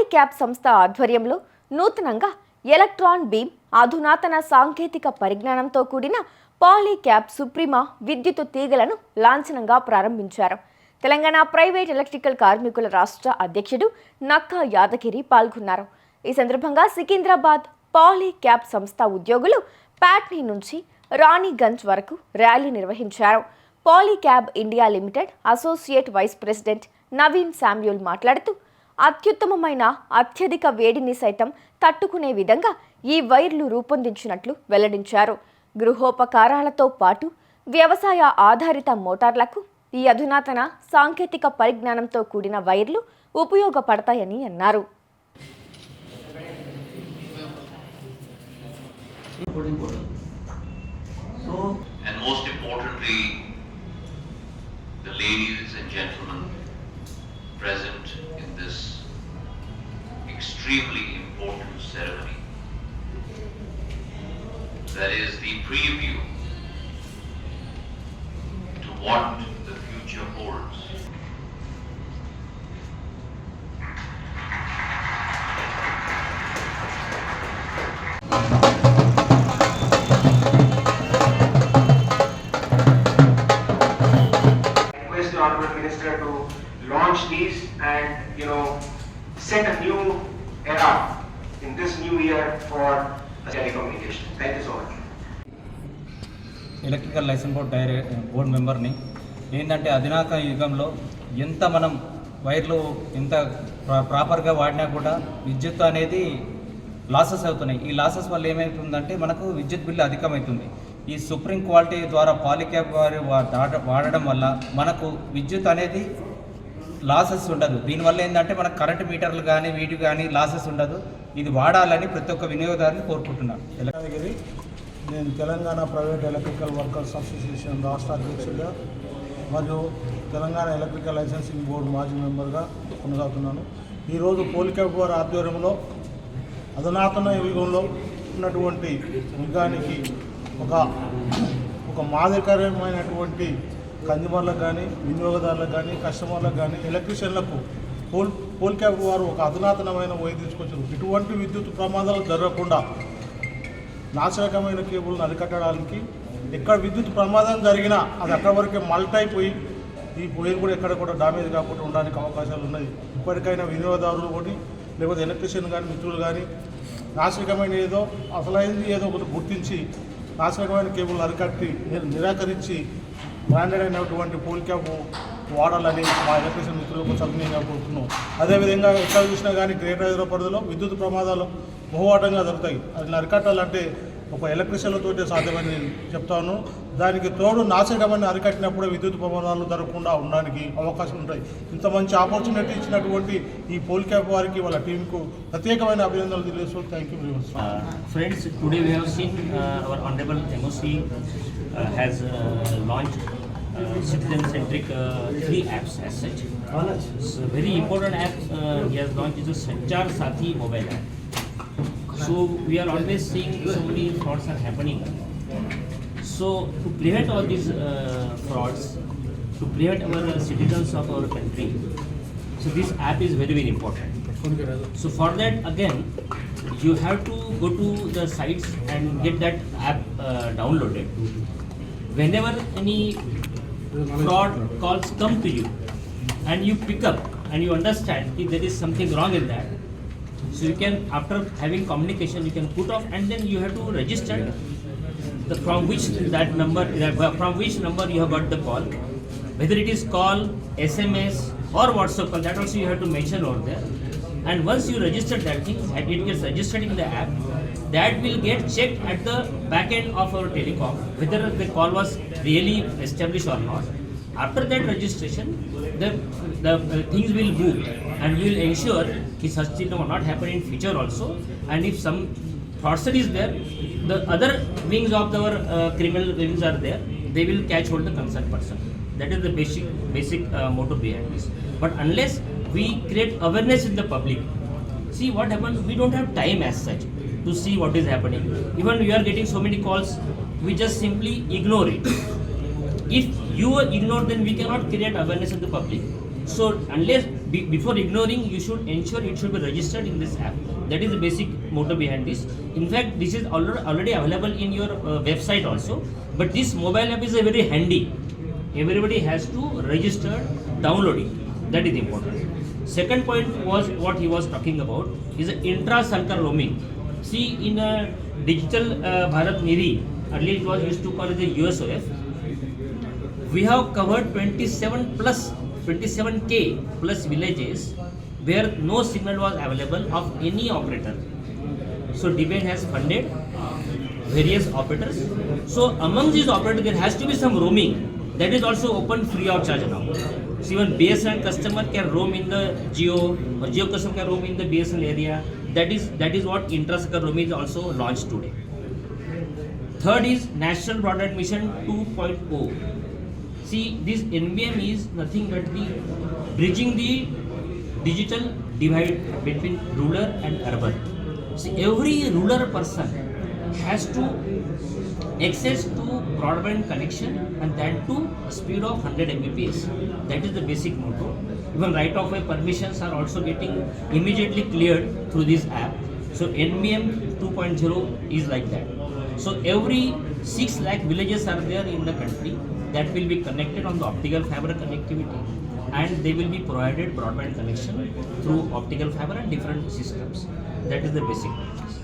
పాలీక్యాబ్ సంస్థ ఆధ్వర్యంలో నూతనంగా ఎలక్ట్రాన్ బీమ్ అధునాతన సాంకేతిక పరిజ్ఞానంతో కూడిన పాలీక్యాబ్ సుప్రీమా విద్యుత్ తీగలను లాంఛనంగా ప్రారంభించారు. తెలంగాణ ప్రైవేట్ ఎలక్ట్రికల్ కార్మికుల రాష్ట్ర అధ్యక్షుడు నక్కా యాదగిరి పాల్గొన్నారు. ఈ సందర్భంగా సికింద్రాబాద్ పాలీక్యాబ్ సంస్థ ఉద్యోగులు ప్యాట్నీ నుంచి రాణిగంజ్ వరకు ర్యాలీ నిర్వహించారు. Polycab India limited associate vice president Naveen Samuel మాట్లాడుతూ అత్యుత్తమమైన అత్యధిక వేడిని సైతం తట్టుకునే విధంగా ఈ వైర్లు రూపొందించినట్లు వెల్లడించారు. గృహోపకారాలతో పాటు వ్యవసాయ ఆధారిత మోటార్లకు ఈ అధునాతన సాంకేతిక పరిజ్ఞానంతో కూడిన వైర్లు ఉపయోగపడతాయని అన్నారు. And most importantly, the ladies and gentlemen present in this extremely important ceremony. That is the preview to what the future holds. Request the Honorable Minister to launch these and set a new era in this new year for telecommunication. Thank you so much. Electrical licence board మెంబర్ని ఏంటంటే అధునాక యుగంలో ఎంత మనం వైర్లు ఎంత ప్రాపర్గా వాడినా కూడా విద్యుత్ అనేది లాసెస్ అవుతున్నాయి. ఈ లాసెస్ వల్ల ఏమవుతుందంటే మనకు విద్యుత్ బిల్లు అధికమవుతుంది. ఈ సుప్రీం క్వాలిటీ ద్వారా పాలీక్యాబ్ వారి వాడడం వల్ల మనకు విద్యుత్ అనేది లాసెస్ ఉండదు. దీనివల్ల ఏంటంటే మనకు కరెంటు మీటర్లు కానీ వీటి కానీ లాసెస్ ఉండదు. ఇది వాడాలని ప్రతి ఒక్క వినియోగదారుని కోరుకుంటున్నాను. నేను Telangana private electrical workers association రాష్ట్ర అధ్యక్షుడిగా మరియు తెలంగాణ ఎలక్ట్రికల్ లైసెన్సింగ్ బోర్డు మాజీ మెంబర్గా కొనసాగుతున్నాను. ఈరోజు పాలీక్యాబ్ వారి ఆధ్వర్యంలో అధునాతన యుగంలో ఉన్నటువంటి యుగానికి ఒక మాదిరికరమైనటువంటి కన్జ్యూమర్లకు కానీ వినియోగదారులకు కానీ కస్టమర్లకు కానీ ఎలక్ట్రీషియన్లకు పాలీక్యాబ్ వారు ఒక అధునాతనమైన వైద్యం తీసుకొచ్చారు. ఇటువంటి విద్యుత్ ప్రమాదాలు జరగకుండా నాశనకమైన కేబుల్ను అరికట్టడానికి ఎక్కడ విద్యుత్ ప్రమాదం జరిగినా అది అక్కడ వరకే మల్ట్ అయిపోయి ఈ వైర్ కూడా ఎక్కడ కూడా డామేజ్ కాకుండా ఉండడానికి అవకాశాలు ఉన్నాయి. ఇప్పటికైనా వినియోగదారులు కానీ లేకపోతే ఎలక్ట్రీషియన్ కానీ మిత్రులు కానీ నాశనకమైన ఏదో అసలైంది ఏదో ఒకటి గుర్తించి నాశనకమైన కేబుల్ అరికట్టి నిరాకరించి బ్రాండెడ్ అయినటువంటి పాలీక్యాబ్ వాడాలని మా ఎలక్ట్రీషియన్ మిత్రులకు సవినయంగా కోరుతున్నాం. అదేవిధంగా ఎక్కడ చూసినా కానీ గ్రేటర్ హైదరాబాద్ పరిధిలో విద్యుత్ ప్రమాదాలు బహువాటంగా జరుగుతాయి. అది అరికట్టాలంటే ఒక ఎలక్ట్రీషియన్లతో సాధ్యమని నేను చెప్తాను. దానికి తోడు నాశనకమైన అరికట్టినప్పుడే విద్యుత్ ప్రమాదాలు జరగకుండా ఉండడానికి అవకాశం ఉంటాయి. ఇంత మంచి ఆపర్చునిటీ ఇచ్చినటువంటి ఈ పాలీక్యాబ్ వారికి వాళ్ళ టీంకు ప్రత్యేకమైన అభినందనలు తెలియజేస్తూ thank you very much. Friends, today we have seen our Honorable MOC has launched citizen-centric 3 apps as such. So very important app he has launched is a Sanchar Sathi mobile app. So we are always seeing so many frauds are happening. So to prevent all these frauds, to prevent our citizens of our country, so this app is very very important. So for that again, you have to go to the sites and get that app downloaded. Whenever any fraud calls come to you and you pick up and you understand if there is something wrong in that, so you can, after having communication, you can put off and then you have to register from which number you have got the call, whether it is call, SMS or WhatsApp call, that also you have to mention over there. And once you register that thing and it gets registered in the app, that will get checked at the back end of our telecom whether the call was really established or not. After that registration, the things will move and you will ensure that such thing will not happen in future also. And if some fraudster is there, the other wings of our criminal wings are there, they will catch hold the concerned person. That is the basic motto behind this. But unless we create awareness in the public, see what happens, we don't have time as such to see what is happening. Even we are getting so many calls, we just simply ignore it. If you ignore, then we cannot create awareness in the public. So unless before ignoring, you should ensure it should be registered in this app. That is the basic motto behind this. In fact, this is already available in your website also. But this mobile app is a very handy. Everybody has to register, download it. That is important. Second point was what he was talking about is intra-circle roaming. See, in a digital Bharat Nidhi, earlier it was used to call it the USOF. We have covered 27K plus villages where no signal was available of any operator. So DBN has funded various operators. So among these operators there has to be some roaming. That is also open free of charge now. So even BSNL customer can roam in the Jio, or Jio customer can roam in the BSNL area. That is what intra-circle roaming is also launched today. Third is National Broadband Mission 2.0. See, this NBM is nothing but the bridging the digital divide between rural and urban. See, every rural person has to access to broadband connection, and that to a speed of 100 Mbps. That is the basic motto. Even right of way permissions are also getting immediately cleared through this app. So NBM 2.0 is like that. So every 6 lakh villages are there in the country that will be connected on the optical fiber connectivity, and they will be provided broadband connection through optical fiber and different systems. That is the basic purpose.